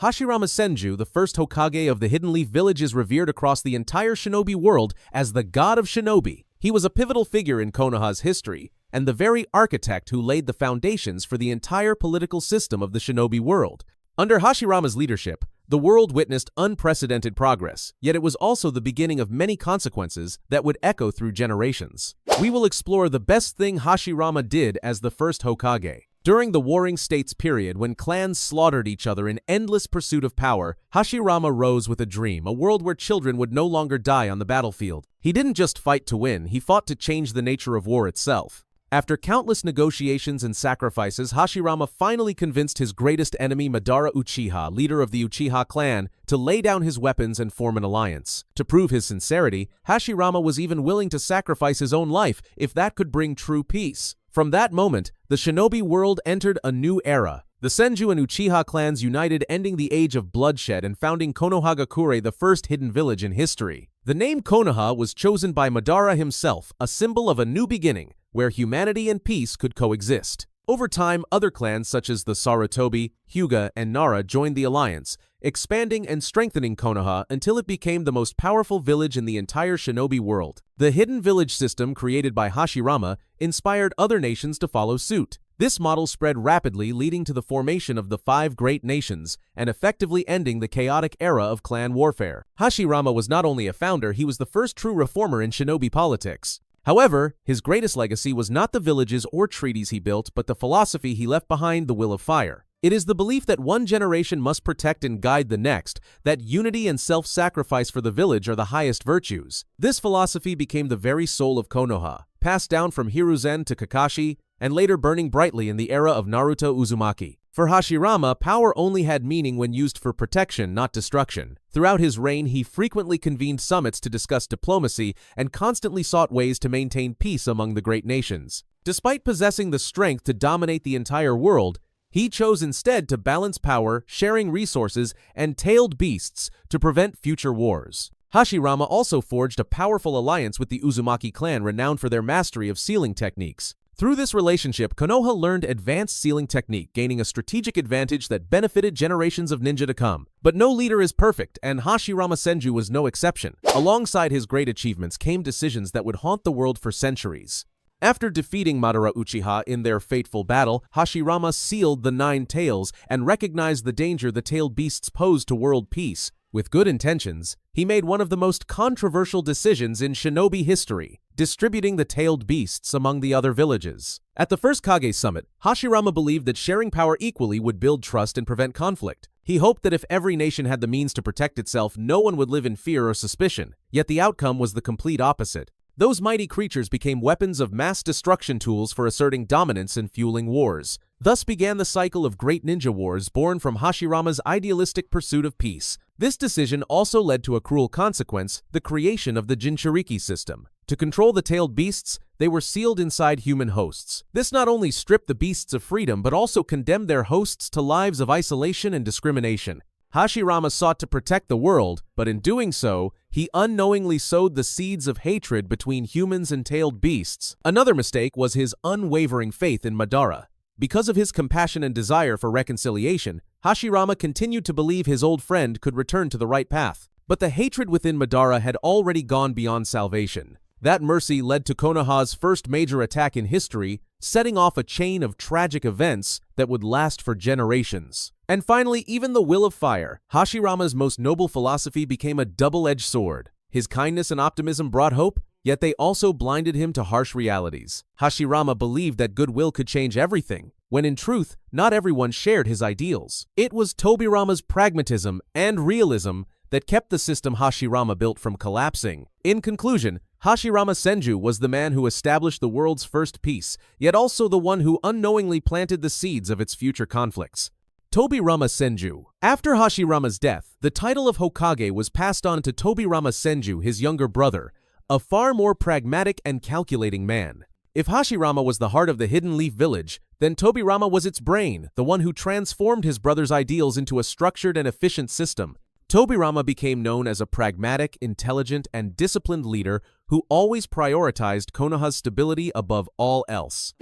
Hashirama Senju, the first Hokage of the Hidden Leaf Village, is revered across the entire shinobi world as the god of shinobi. He was a pivotal figure in Konoha's history, and the very architect who laid the foundations for the entire political system of the shinobi world. Under Hashirama's leadership, the world witnessed unprecedented progress, yet it was also the beginning of many consequences that would echo through generations. We will explore the best thing Hashirama did as the first Hokage. During the Warring States period, when clans slaughtered each other in endless pursuit of power, Hashirama rose with a dream, a world where children would no longer die on the battlefield. He didn't just fight to win, he fought to change the nature of war itself. After countless negotiations and sacrifices, Hashirama finally convinced his greatest enemy, Madara Uchiha, leader of the Uchiha clan, to lay down his weapons and form an alliance. To prove his sincerity, Hashirama was even willing to sacrifice his own life if that could bring true peace. From that moment, the shinobi world entered a new era. The Senju and Uchiha clans united, ending the age of bloodshed and founding Konohagakure, the first hidden village in history. The name Konoha was chosen by Madara himself, a symbol of a new beginning, where humanity and peace could coexist. Over time, other clans such as the Sarutobi, Hyuga, and Nara joined the alliance, expanding and strengthening Konoha until it became the most powerful village in the entire shinobi world. The hidden village system created by Hashirama inspired other nations to follow suit. This model spread rapidly, leading to the formation of the 5 great nations and effectively ending the chaotic era of clan warfare. Hashirama was not only a founder, he was the first true reformer in shinobi politics. However, his greatest legacy was not the villages or treaties he built, but the philosophy he left behind, the will of fire. It is the belief that one generation must protect and guide the next, that unity and self-sacrifice for the village are the highest virtues. This philosophy became the very soul of Konoha, passed down from Hiruzen to Kakashi, and later burning brightly in the era of Naruto Uzumaki. For Hashirama, power only had meaning when used for protection, not destruction. Throughout his reign, he frequently convened summits to discuss diplomacy and constantly sought ways to maintain peace among the great nations. Despite possessing the strength to dominate the entire world, he chose instead to balance power, sharing resources, and tailed beasts to prevent future wars. Hashirama also forged a powerful alliance with the Uzumaki clan, renowned for their mastery of sealing techniques. Through this relationship, Konoha learned advanced sealing technique, gaining a strategic advantage that benefited generations of ninja to come. But no leader is perfect, and Hashirama Senju was no exception. Alongside his great achievements came decisions that would haunt the world for centuries. After defeating Madara Uchiha in their fateful battle, Hashirama sealed the 9 tails and recognized the danger the tailed beasts posed to world peace. With good intentions, he made one of the most controversial decisions in shinobi history, distributing the tailed beasts among the other villages. At the first Kage summit, Hashirama believed that sharing power equally would build trust and prevent conflict. He hoped that if every nation had the means to protect itself, no one would live in fear or suspicion. Yet the outcome was the complete opposite. Those mighty creatures became weapons of mass destruction, tools for asserting dominance and fueling wars. Thus began the cycle of great ninja wars born from Hashirama's idealistic pursuit of peace. This decision also led to a cruel consequence, the creation of the Jinchuriki system. To control the tailed beasts, they were sealed inside human hosts. This not only stripped the beasts of freedom, but also condemned their hosts to lives of isolation and discrimination. Hashirama sought to protect the world, but in doing so, he unknowingly sowed the seeds of hatred between humans and tailed beasts. Another mistake was his unwavering faith in Madara. Because of his compassion and desire for reconciliation, Hashirama continued to believe his old friend could return to the right path. But the hatred within Madara had already gone beyond salvation. That mercy led to Konoha's first major attack in history, setting off a chain of tragic events that would last for generations. And finally, even the will of fire, Hashirama's most noble philosophy, became a double-edged sword. His kindness and optimism brought hope, yet they also blinded him to harsh realities. Hashirama believed that goodwill could change everything, when in truth, not everyone shared his ideals. It was Tobirama's pragmatism and realism that kept the system Hashirama built from collapsing. In conclusion, Hashirama Senju was the man who established the world's first peace, yet also the one who unknowingly planted the seeds of its future conflicts. Tobirama Senju. After Hashirama's death, the title of Hokage was passed on to Tobirama Senju, his younger brother, a far more pragmatic and calculating man. If Hashirama was the heart of the Hidden Leaf Village, then Tobirama was its brain, the one who transformed his brother's ideals into a structured and efficient system. Tobirama became known as a pragmatic, intelligent, and disciplined leader who always prioritized Konoha's stability above all else.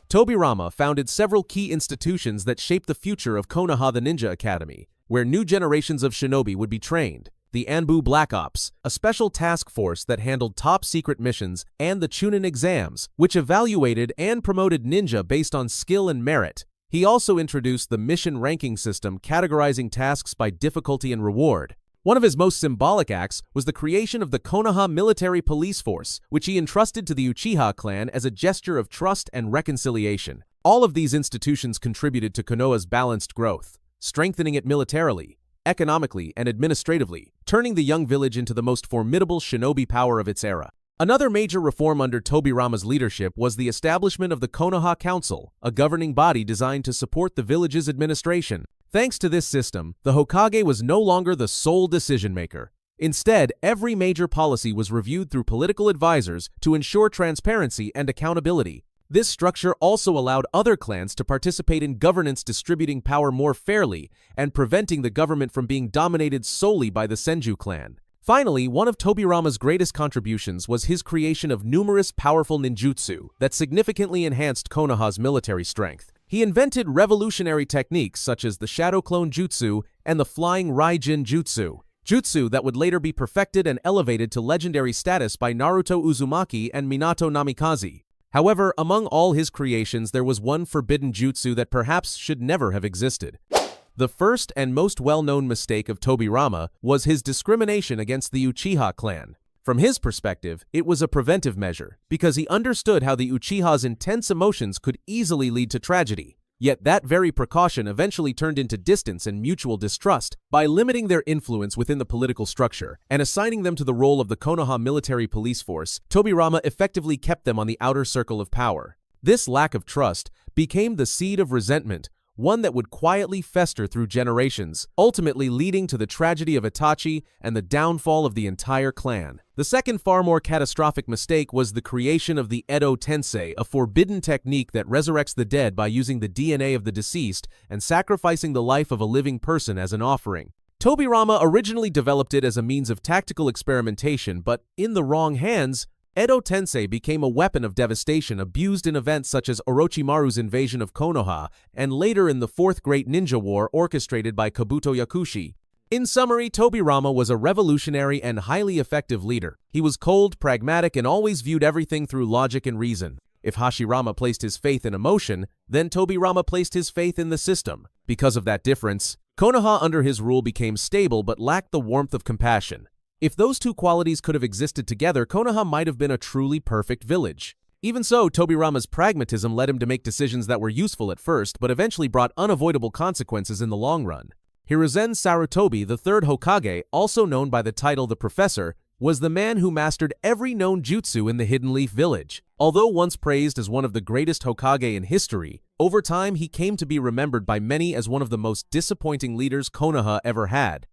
Tobirama founded several key institutions that shaped the future of Konoha, the Ninja Academy, where new generations of shinobi would be trained, the Anbu Black Ops, a special task force that handled top-secret missions, and the Chunin exams, which evaluated and promoted ninja based on skill and merit. He also introduced the mission ranking system categorizing tasks by difficulty and reward. One of his most symbolic acts was the creation of the Konoha Military Police Force, which he entrusted to the Uchiha clan as a gesture of trust and reconciliation. All of these institutions contributed to Konoha's balanced growth, strengthening it militarily, economically, and administratively, turning the young village into the most formidable shinobi power of its era. Another major reform under Tobirama's leadership was the establishment of the Konoha Council, a governing body designed to support the village's administration. Thanks to this system, the Hokage was no longer the sole decision-maker. Instead, every major policy was reviewed through political advisors to ensure transparency and accountability. This structure also allowed other clans to participate in governance, distributing power more fairly and preventing the government from being dominated solely by the Senju clan. Finally, one of Tobirama's greatest contributions was his creation of numerous powerful ninjutsu that significantly enhanced Konoha's military strength. He invented revolutionary techniques such as the Shadow Clone Jutsu and the Flying Raijin Jutsu that would later be perfected and elevated to legendary status by Naruto Uzumaki and Minato Namikaze. However, among all his creations, there was one forbidden jutsu that perhaps should never have existed. The first and most well-known mistake of Tobirama was his discrimination against the Uchiha clan. From his perspective, it was a preventive measure, because he understood how the Uchiha's intense emotions could easily lead to tragedy. Yet that very precaution eventually turned into distance and mutual distrust by limiting their influence within the political structure and assigning them to the role of the Konoha Military Police Force. Tobirama effectively kept them on the outer circle of power. This lack of trust became the seed of resentment, one that would quietly fester through generations, ultimately leading to the tragedy of Itachi and the downfall of the entire clan. The second, far more catastrophic mistake was the creation of the Edo Tensei, a forbidden technique that resurrects the dead by using the DNA of the deceased and sacrificing the life of a living person as an offering. Tobirama originally developed it as a means of tactical experimentation, but in the wrong hands, Edo Tensei became a weapon of devastation abused in events such as Orochimaru's invasion of Konoha and later in the Fourth Great Ninja War orchestrated by Kabuto Yakushi. In summary, Tobirama was a revolutionary and highly effective leader. He was cold, pragmatic, and always viewed everything through logic and reason. If Hashirama placed his faith in emotion, then Tobirama placed his faith in the system. Because of that difference, Konoha under his rule became stable but lacked the warmth of compassion. If those two qualities could have existed together, Konoha might have been a truly perfect village. Even so, Tobirama's pragmatism led him to make decisions that were useful at first, but eventually brought unavoidable consequences in the long run. Hiruzen Sarutobi, the third Hokage, also known by the title the Professor, was the man who mastered every known jutsu in the Hidden Leaf village. Although once praised as one of the greatest Hokage in history, over time he came to be remembered by many as one of the most disappointing leaders Konoha ever had.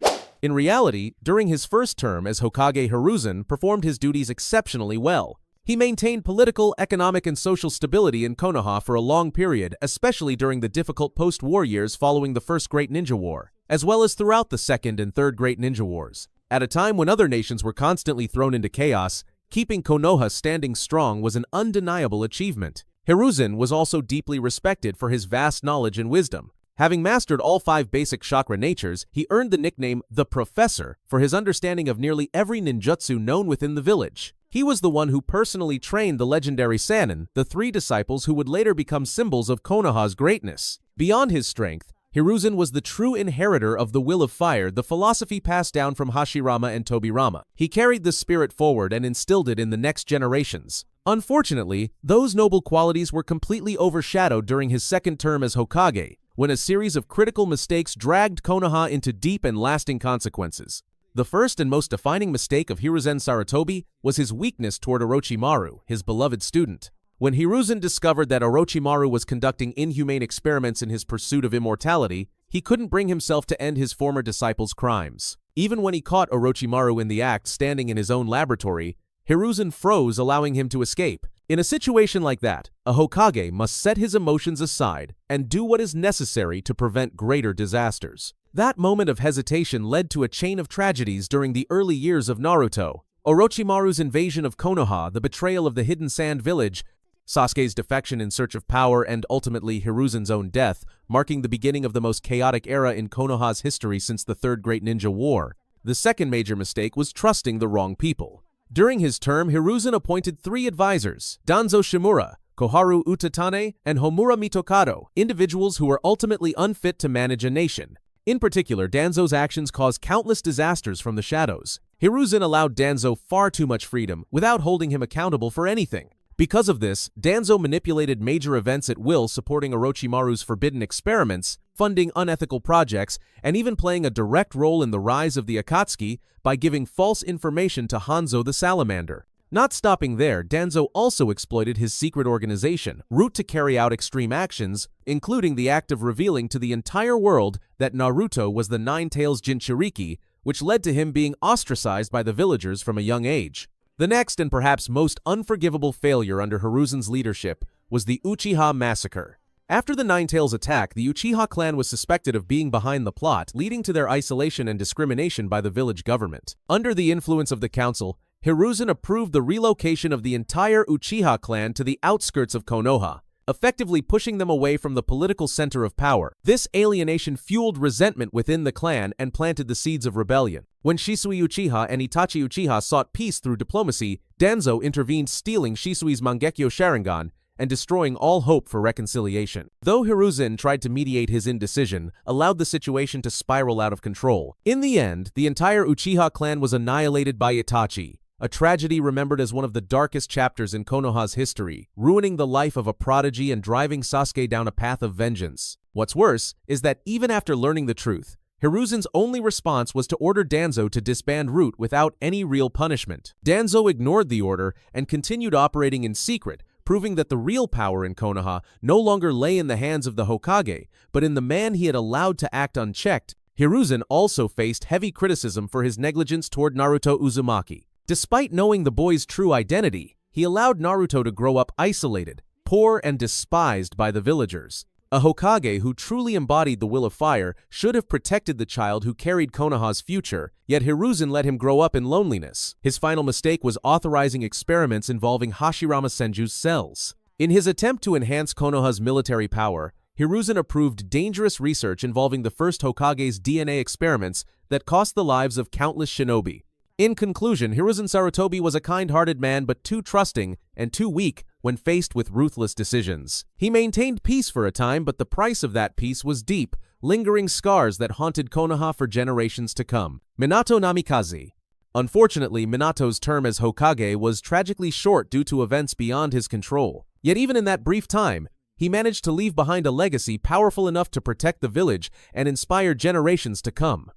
In reality, during his first term as Hokage, Hiruzen performed his duties exceptionally well. He maintained political, economic, and social stability in Konoha for a long period, especially during the difficult post-war years following the First Great Ninja War, as well as throughout the Second and Third Great Ninja Wars. At a time when other nations were constantly thrown into chaos, keeping Konoha standing strong was an undeniable achievement. Hiruzen was also deeply respected for his vast knowledge and wisdom. Having mastered all 5 basic chakra natures, he earned the nickname the Professor for his understanding of nearly every ninjutsu known within the village. He was the one who personally trained the legendary Sannin, the 3 disciples who would later become symbols of Konoha's greatness. Beyond his strength, Hiruzen was the true inheritor of the Will of Fire, the philosophy passed down from Hashirama and Tobirama. He carried this spirit forward and instilled it in the next generations. Unfortunately, those noble qualities were completely overshadowed during his second term as Hokage, when a series of critical mistakes dragged Konoha into deep and lasting consequences. The first and most defining mistake of Hiruzen Sarutobi was his weakness toward Orochimaru, his beloved student. When Hiruzen discovered that Orochimaru was conducting inhumane experiments in his pursuit of immortality, he couldn't bring himself to end his former disciple's crimes. Even when he caught Orochimaru in the act standing in his own laboratory, Hiruzen froze, allowing him to escape. In a situation like that, a Hokage must set his emotions aside and do what is necessary to prevent greater disasters. That moment of hesitation led to a chain of tragedies during the early years of Naruto. Orochimaru's invasion of Konoha, the betrayal of the Hidden Sand Village, Sasuke's defection in search of power, and ultimately Hiruzen's own death, marking the beginning of the most chaotic era in Konoha's history since the Third Great Ninja War. The second major mistake was trusting the wrong people. During his term, Hiruzen appointed 3 advisors: Danzo Shimura, Koharu Utatane, and Homura Mitokado, individuals who were ultimately unfit to manage a nation. In particular, Danzo's actions caused countless disasters from the shadows. Hiruzen allowed Danzo far too much freedom without holding him accountable for anything. Because of this, Danzo manipulated major events at will, supporting Orochimaru's forbidden experiments, funding unethical projects, and even playing a direct role in the rise of the Akatsuki by giving false information to Hanzo the Salamander. Not stopping there, Danzo also exploited his secret organization, Root, to carry out extreme actions, including the act of revealing to the entire world that Naruto was the Nine-Tails Jinchuriki, which led to him being ostracized by the villagers from a young age. The next and perhaps most unforgivable failure under Hiruzen's leadership was the Uchiha Massacre. After the Nine-Tails attack, the Uchiha clan was suspected of being behind the plot, leading to their isolation and discrimination by the village government. Under the influence of the council, Hiruzen approved the relocation of the entire Uchiha clan to the outskirts of Konoha, effectively pushing them away from the political center of power. This alienation fueled resentment within the clan and planted the seeds of rebellion. When Shisui Uchiha and Itachi Uchiha sought peace through diplomacy, Danzo intervened, stealing Shisui's Mangekyo Sharingan and destroying all hope for reconciliation. Though Hiruzen tried to mediate, his indecision allowed the situation to spiral out of control. In the end, the entire Uchiha clan was annihilated by Itachi, a tragedy remembered as one of the darkest chapters in Konoha's history, ruining the life of a prodigy and driving Sasuke down a path of vengeance. What's worse is that even after learning the truth, Hiruzen's only response was to order Danzo to disband Root without any real punishment. Danzo ignored the order and continued operating in secret, proving that the real power in Konoha no longer lay in the hands of the Hokage, but in the man he had allowed to act unchecked. Hiruzen also faced heavy criticism for his negligence toward Naruto Uzumaki. Despite knowing the boy's true identity, he allowed Naruto to grow up isolated, poor, and despised by the villagers. A Hokage who truly embodied the will of fire should have protected the child who carried Konoha's future, yet Hiruzen let him grow up in loneliness. His final mistake was authorizing experiments involving Hashirama Senju's cells. In his attempt to enhance Konoha's military power, Hiruzen approved dangerous research involving the first Hokage's DNA experiments that cost the lives of countless shinobi. In conclusion, Hiruzen Sarutobi was a kind-hearted man but too trusting and too weak when faced with ruthless decisions. He maintained peace for a time, but the price of that peace was deep, lingering scars that haunted Konoha for generations to come. Minato Namikaze. Unfortunately, Minato's term as Hokage was tragically short due to events beyond his control. Yet even in that brief time, he managed to leave behind a legacy powerful enough to protect the village and inspire generations to come.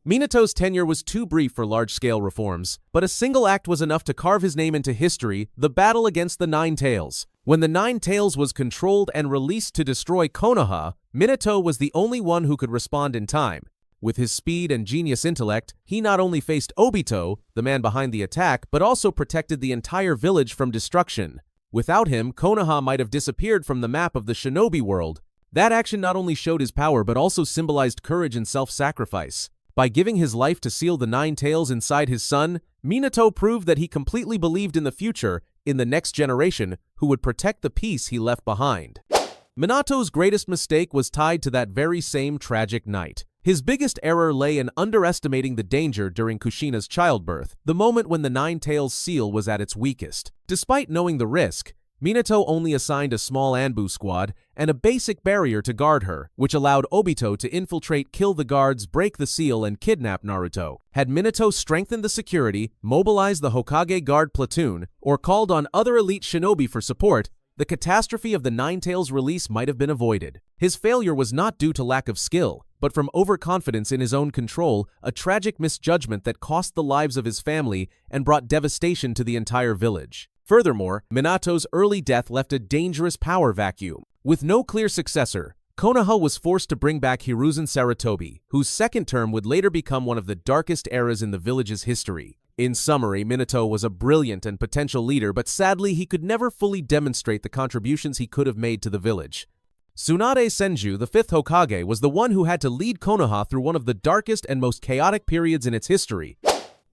Minato's tenure was too brief for large-scale reforms, but a single act was enough to carve his name into history: the battle against the Nine-Tails. When the Nine-Tails was controlled and released to destroy Konoha, Minato was the only one who could respond in time. With his speed and genius intellect, he not only faced Obito, the man behind the attack, but also protected the entire village from destruction. Without him, Konoha might have disappeared from the map of the shinobi world. That action not only showed his power but also symbolized courage and self-sacrifice. By giving his life to seal the Nine-Tails inside his son, Minato proved that he completely believed in the future, in the next generation, who would protect the peace he left behind. Minato's greatest mistake was tied to that very same tragic night. His biggest error lay in underestimating the danger during Kushina's childbirth, the moment when the Nine-Tails seal was at its weakest. Despite knowing the risk, Minato only assigned a small Anbu squad and a basic barrier to guard her, which allowed Obito to infiltrate, kill the guards, break the seal, and kidnap Naruto. Had Minato strengthened the security, mobilized the Hokage guard platoon, or called on other elite shinobi for support, the catastrophe of the Nine-Tails release might have been avoided. His failure was not due to lack of skill, but from overconfidence in his own control, a tragic misjudgment that cost the lives of his family and brought devastation to the entire village. Furthermore, Minato's early death left a dangerous power vacuum. With no clear successor, Konoha was forced to bring back Hiruzen Sarutobi, whose second term would later become one of the darkest eras in the village's history. In summary, Minato was a brilliant and potential leader, but sadly he could never fully demonstrate the contributions he could have made to the village. Tsunade Senju, the fifth Hokage, was the one who had to lead Konoha through one of the darkest and most chaotic periods in its history.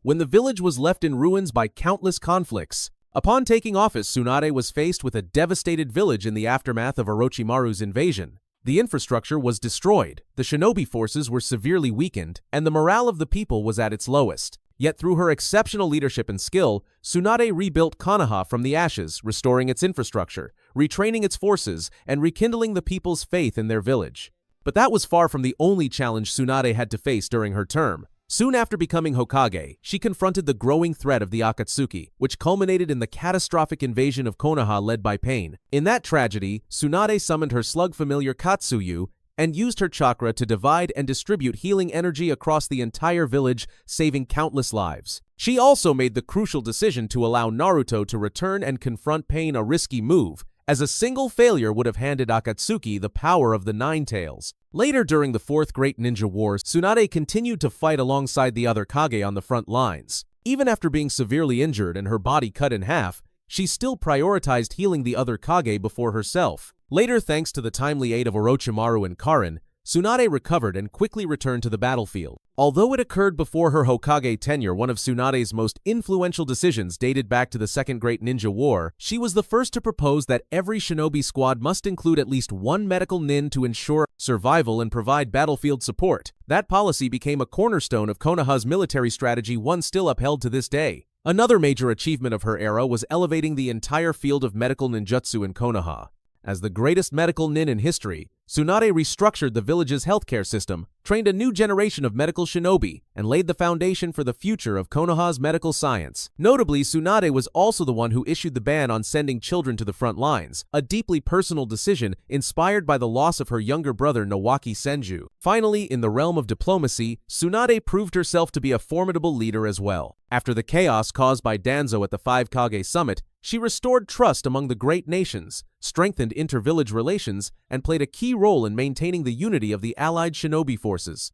When the village was left in ruins by countless conflicts, Upon taking office, Tsunade was faced with a devastated village in the aftermath of Orochimaru's invasion. The infrastructure was destroyed, the shinobi forces were severely weakened, and the morale of the people was at its lowest. Yet through her exceptional leadership and skill, Tsunade rebuilt Konoha from the ashes, restoring its infrastructure, retraining its forces, and rekindling the people's faith in their village. But that was far from the only challenge Tsunade had to face during her term. Soon after becoming Hokage, she confronted the growing threat of the Akatsuki, which culminated in the catastrophic invasion of Konoha led by Pain. In that tragedy, Tsunade summoned her slug familiar Katsuyu and used her chakra to divide and distribute healing energy across the entire village, saving countless lives. She also made the crucial decision to allow Naruto to return and confront Pain, a risky move, as a single failure would have handed Akatsuki the power of the Nine Tails. Later during the Fourth Great Ninja War, Tsunade continued to fight alongside the other Kage on the front lines. Even after being severely injured and her body cut in half, she still prioritized healing the other Kage before herself. Later, thanks to the timely aid of Orochimaru and Karin, Tsunade recovered and quickly returned to the battlefield. Although it occurred before her Hokage tenure, one of Tsunade's most influential decisions dated back to the Second Great Ninja War, she was the first to propose that every shinobi squad must include at least one medical nin to ensure survival and provide battlefield support. That policy became a cornerstone of Konoha's military strategy, one still upheld to this day. Another major achievement of her era was elevating the entire field of medical ninjutsu in Konoha. As the greatest medical nin in history, Tsunade restructured the village's healthcare system, trained a new generation of medical shinobi, and laid the foundation for the future of Konoha's medical science. Notably, Tsunade was also the one who issued the ban on sending children to the front lines, a deeply personal decision inspired by the loss of her younger brother Naruto Senju. Finally, in the realm of diplomacy, Tsunade proved herself to be a formidable leader as well. After the chaos caused by Danzo at the Five Kage Summit, she restored trust among the great nations, strengthened inter-village relations, and played a key role in maintaining the unity of the allied shinobi forces.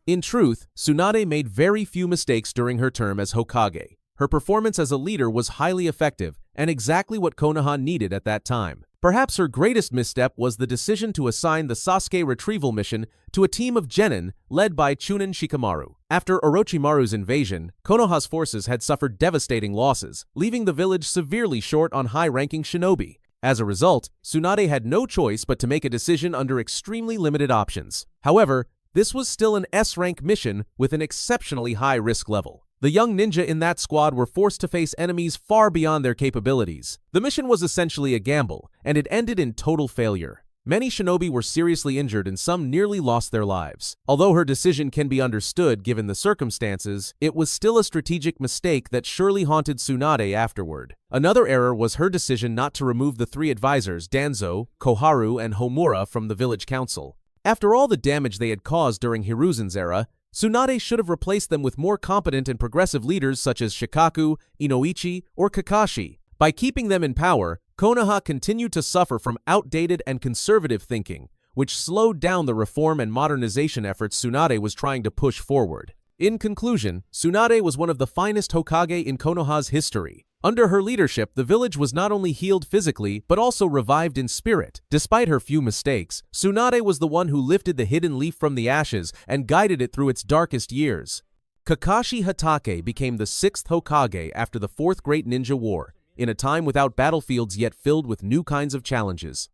In truth, Tsunade made very few mistakes during her term as Hokage. Her performance as a leader was highly effective and exactly what Konoha needed at that time. Perhaps her greatest misstep was the decision to assign the Sasuke retrieval mission to a team of genin led by Chunin Shikamaru. After Orochimaru's invasion, Konoha's forces had suffered devastating losses, leaving the village severely short on high-ranking shinobi. As a result, Tsunade had no choice but to make a decision under extremely limited options. However, this was still an S-rank mission with an exceptionally high risk level. The young ninja in that squad were forced to face enemies far beyond their capabilities. The mission was essentially a gamble, and it ended in total failure. Many shinobi were seriously injured and some nearly lost their lives. Although her decision can be understood given the circumstances, it was still a strategic mistake that surely haunted Tsunade afterward. Another error was her decision not to remove the three advisors, Danzo, Koharu, and Homura, from the village council. After all the damage they had caused during Hiruzen's era, Tsunade should have replaced them with more competent and progressive leaders such as Shikaku, Inoichi, or Kakashi. By keeping them in power, Konoha continued to suffer from outdated and conservative thinking, which slowed down the reform and modernization efforts Tsunade was trying to push forward. In conclusion, Tsunade was one of the finest Hokage in Konoha's history. Under her leadership, the village was not only healed physically, but also revived in spirit. Despite her few mistakes, Tsunade was the one who lifted the hidden leaf from the ashes and guided it through its darkest years. Kakashi Hatake became the 6th Hokage after the Fourth Great Ninja War, in a time without battlefields yet filled with new kinds of challenges.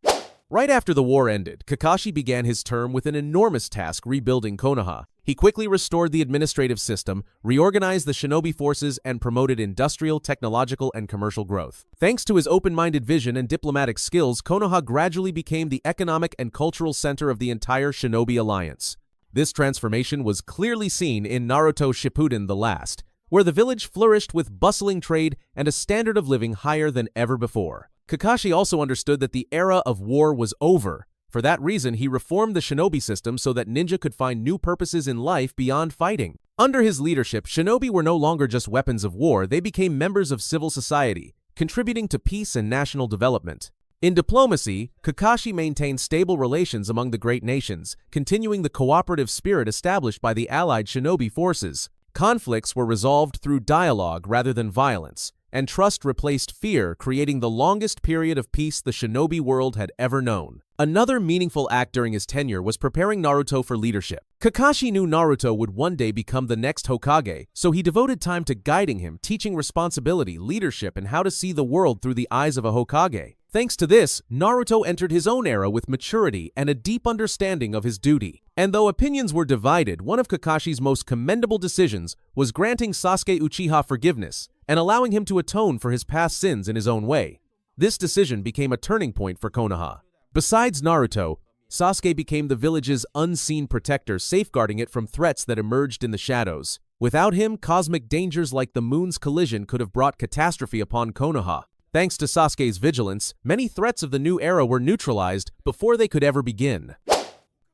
Right after the war ended, Kakashi began his term with an enormous task rebuilding Konoha. He quickly restored the administrative system, reorganized the shinobi forces, and promoted industrial, technological, and commercial growth. Thanks to his open-minded vision and diplomatic skills, Konoha gradually became the economic and cultural center of the entire shinobi alliance. This transformation was clearly seen in Naruto Shippuden The Last, where the village flourished with bustling trade and a standard of living higher than ever before. Kakashi also understood that the era of war was over. For that reason, he reformed the shinobi system so that ninja could find new purposes in life beyond fighting. Under his leadership, shinobi were no longer just weapons of war, they became members of civil society, contributing to peace and national development. In diplomacy, Kakashi maintained stable relations among the great nations, continuing the cooperative spirit established by the allied shinobi forces. Conflicts were resolved through dialogue rather than violence, and trust replaced fear, creating the longest period of peace the shinobi world had ever known. Another meaningful act during his tenure was preparing Naruto for leadership. Kakashi knew Naruto would one day become the next Hokage, so he devoted time to guiding him, teaching responsibility, leadership, and how to see the world through the eyes of a Hokage. Thanks to this, Naruto entered his own era with maturity and a deep understanding of his duty. And though opinions were divided, one of Kakashi's most commendable decisions was granting Sasuke Uchiha forgiveness and allowing him to atone for his past sins in his own way. This decision became a turning point for Konoha. Besides Naruto, Sasuke became the village's unseen protector, safeguarding it from threats that emerged in the shadows. Without him, cosmic dangers like the moon's collision could have brought catastrophe upon Konoha. Thanks to Sasuke's vigilance, many threats of the new era were neutralized before they could ever begin.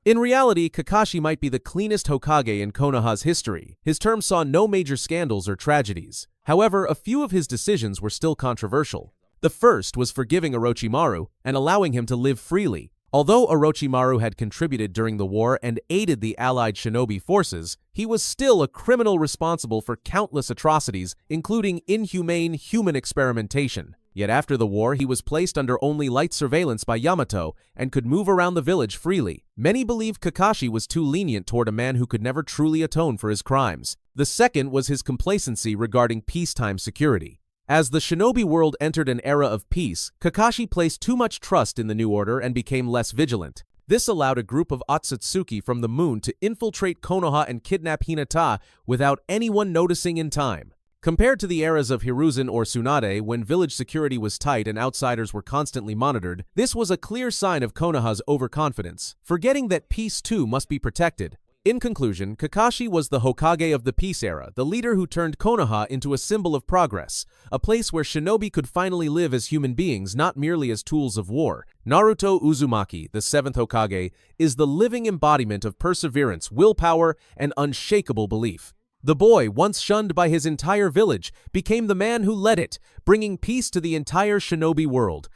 In reality, Kakashi might be the cleanest Hokage in Konoha's history. His term saw no major scandals or tragedies. However, a few of his decisions were still controversial. The first was forgiving Orochimaru and allowing him to live freely. Although Orochimaru had contributed during the war and aided the allied shinobi forces, he was still a criminal responsible for countless atrocities, including inhumane human experimentation. Yet after the war, he was placed under only light surveillance by Yamato and could move around the village freely. Many believed Kakashi was too lenient toward a man who could never truly atone for his crimes. The second was his complacency regarding peacetime security. As the shinobi world entered an era of peace, Kakashi placed too much trust in the new order and became less vigilant. This allowed a group of Otsutsuki from the moon to infiltrate Konoha and kidnap Hinata without anyone noticing in time. Compared to the eras of Hiruzen or Tsunade, when village security was tight and outsiders were constantly monitored, this was a clear sign of Konoha's overconfidence, forgetting that peace too must be protected. In conclusion, Kakashi was the Hokage of the peace era, the leader who turned Konoha into a symbol of progress, a place where shinobi could finally live as human beings, not merely as tools of war. Naruto Uzumaki, the 7th Hokage, is the living embodiment of perseverance, willpower, and unshakable belief. The boy, once shunned by his entire village, became the man who led it, bringing peace to the entire shinobi world.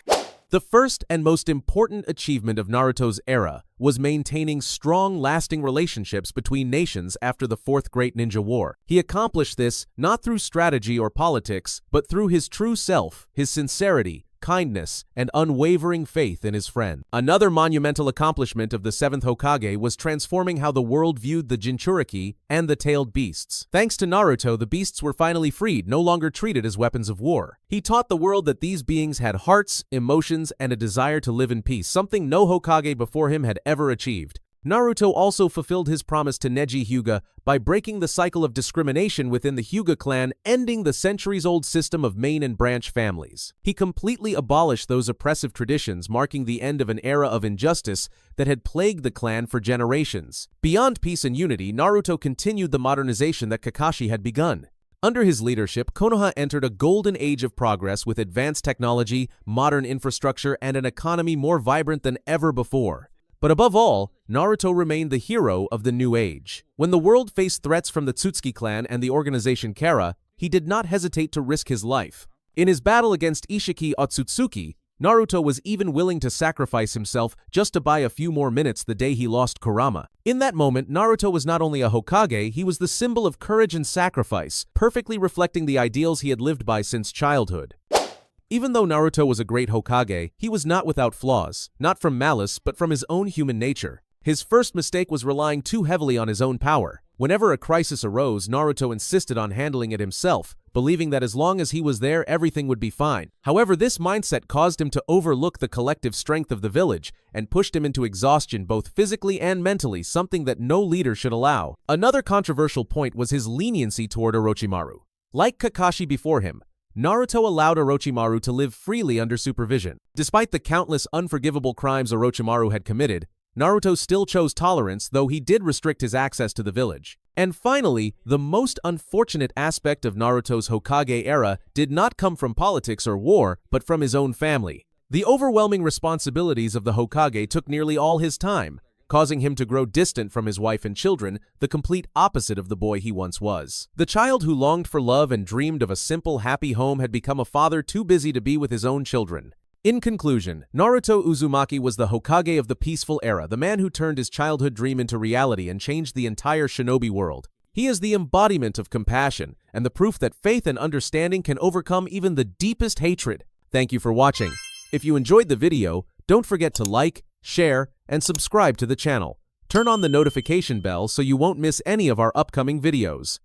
The first and most important achievement of Naruto's era was maintaining strong, lasting relationships between nations after the Fourth Great Ninja War. He accomplished this not through strategy or politics, but through his true self, his sincerity, kindness, and unwavering faith in his friend. Another monumental accomplishment of the 7th Hokage was transforming how the world viewed the Jinchuriki and the tailed beasts. Thanks to Naruto, the beasts were finally freed, no longer treated as weapons of war. He taught the world that these beings had hearts, emotions, and a desire to live in peace, something no Hokage before him had ever achieved. Naruto also fulfilled his promise to Neji Hyuga by breaking the cycle of discrimination within the Hyuga clan, ending the centuries-old system of main and branch families. He completely abolished those oppressive traditions, marking the end of an era of injustice that had plagued the clan for generations. Beyond peace and unity, Naruto continued the modernization that Kakashi had begun. Under his leadership, Konoha entered a golden age of progress with advanced technology, modern infrastructure, and an economy more vibrant than ever before. But above all, Naruto remained the hero of the new age. When the world faced threats from the Tsutsuki clan and the organization Kara, he did not hesitate to risk his life. In his battle against Ishiki Otsutsuki, Naruto was even willing to sacrifice himself just to buy a few more minutes the day he lost Kurama. In that moment, Naruto was not only a Hokage, he was the symbol of courage and sacrifice, perfectly reflecting the ideals he had lived by since childhood. Even though Naruto was a great Hokage, he was not without flaws, not from malice, but from his own human nature. His first mistake was relying too heavily on his own power. Whenever a crisis arose, Naruto insisted on handling it himself, believing that as long as he was there, everything would be fine. However, this mindset caused him to overlook the collective strength of the village and pushed him into exhaustion both physically and mentally, something that no leader should allow. Another controversial point was his leniency toward Orochimaru. Like Kakashi before him, Naruto allowed Orochimaru to live freely under supervision. Despite the countless unforgivable crimes Orochimaru had committed, Naruto still chose tolerance, though he did restrict his access to the village. And finally, the most unfortunate aspect of Naruto's Hokage era did not come from politics or war, but from his own family. The overwhelming responsibilities of the Hokage took nearly all his time, causing him to grow distant from his wife and children, the complete opposite of the boy he once was. The child who longed for love and dreamed of a simple, happy home had become a father too busy to be with his own children. In conclusion, Naruto Uzumaki was the Hokage of the peaceful era, the man who turned his childhood dream into reality and changed the entire shinobi world. He is the embodiment of compassion and the proof that faith and understanding can overcome even the deepest hatred. Thank you for watching. If you enjoyed the video, don't forget to like, share, and subscribe to the channel. Turn on the notification bell so you won't miss any of our upcoming videos.